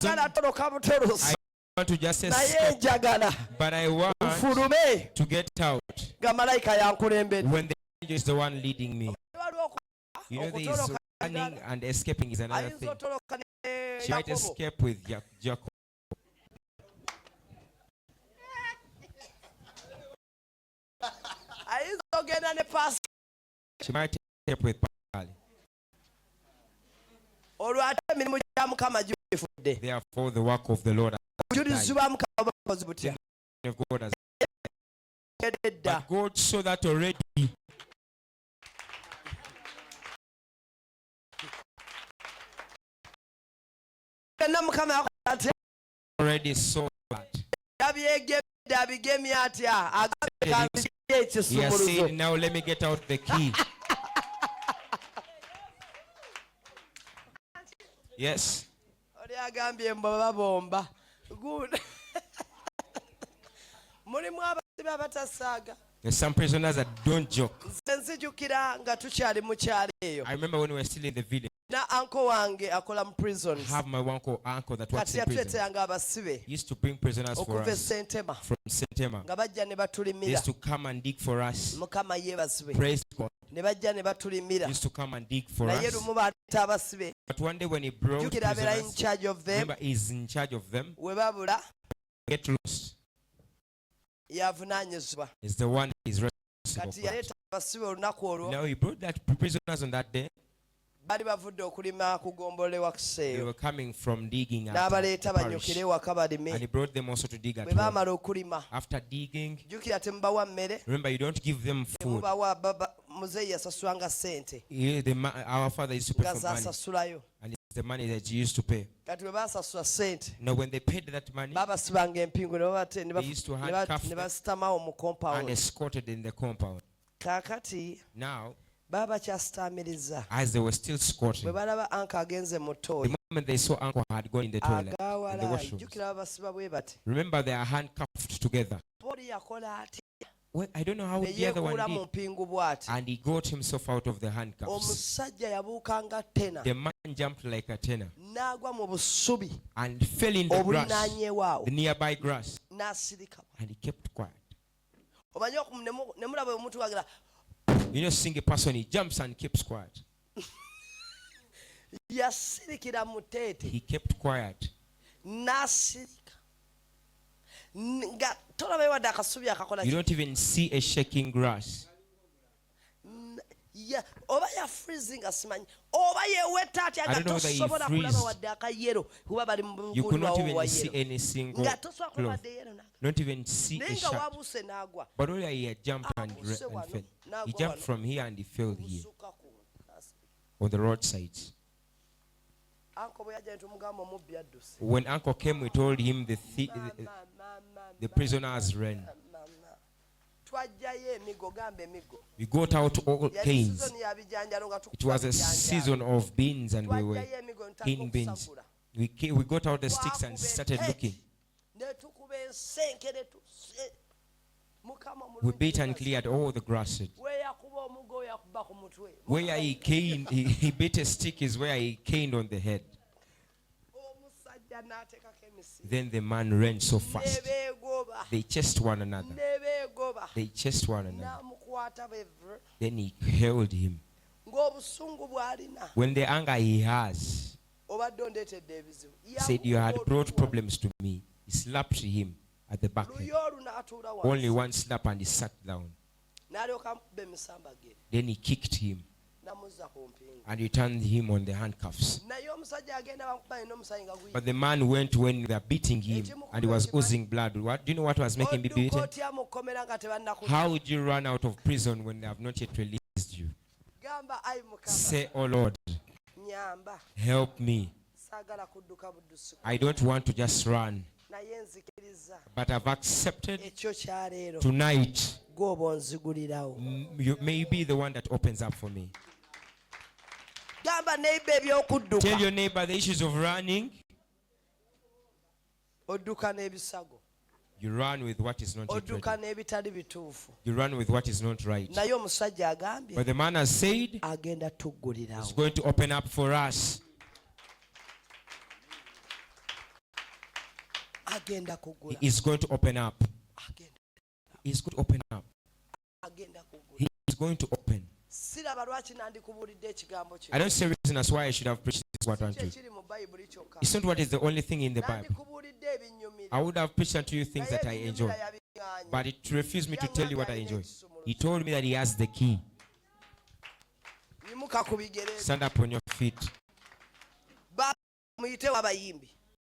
want to just escape, but I want to get out when the angel is the one leading me. You know, there is running and escaping is another thing. She might escape with Jacob. She might escape with Pascal. Therefore, the work of the Lord has died. But God saw that already. Already saw that. He has said, now let me get out the key. Yes. Good. There's some prisoners that don't joke. I remember when we were still in the village. I have my uncle that works in prison. He used to bring prisoners for us from Sentema. They used to come and dig for us. Praise God. He used to come and dig for us. But one day when he brought prisoners, remember he's in charge of them. Get lost. Is the one he's responsible for. Now he brought that prisoners on that day. They were coming from digging at the parish. And he brought them also to dig at home. After digging, remember you don't give them food. Our father used to pay for money. And it's the money that you used to pay. Now when they paid that money, they used to handcuff them and escorted in the compound. Now, as they were still escorting, the moment they saw Uncle had gone in the toilet, in the washroom, remember they are handcuffed together. Well, I don't know how the other one did. And he got himself out of the handcuffs. The man jumped like a tenor and fell in the grass, the nearby grass, and he kept quiet. You know, seeing a person, he jumps and keeps quiet. He kept quiet. You don't even see a shaking grass. I don't know whether he freezed. You could not even see any single cloth. Not even see a shirt. But only he had jumped and fell. He jumped from here and he fell here. On the roadsides. When Uncle came, we told him the prisoners ran. We got out all canes. It was a season of beans and we were in beans. We got out the sticks and started looking. We beat and cleared all the grasses. Where he caned, he beat a stick is where he caned on the head. Then the man ran so fast. They chased one another. They chased one another. Then he held him. When the anger he has, said, you had brought problems to me. He slapped him at the back. Only one slap and he sat down. Then he kicked him and he turned him on the handcuffs. But the man went when they were beating him and he was oozing blood. What do you know what was making him be beaten? How would you run out of prison when they have not yet released you? Say, oh Lord, help me. I don't want to just run, but I've accepted tonight. You may be the one that opens up for me. Tell your neighbor the issues of running. You run with what is not ready. You run with what is not right. But the man has said he's going to open up for us. He is going to open up. He is going to open up. He is going to open. I don't see a reason as why I should have preached this word unto you. It's not what is the only thing in the Bible. I would have preached unto you things that I enjoy. But it refused me to tell you what I enjoy. He told me that he has the key. Stand up on your feet.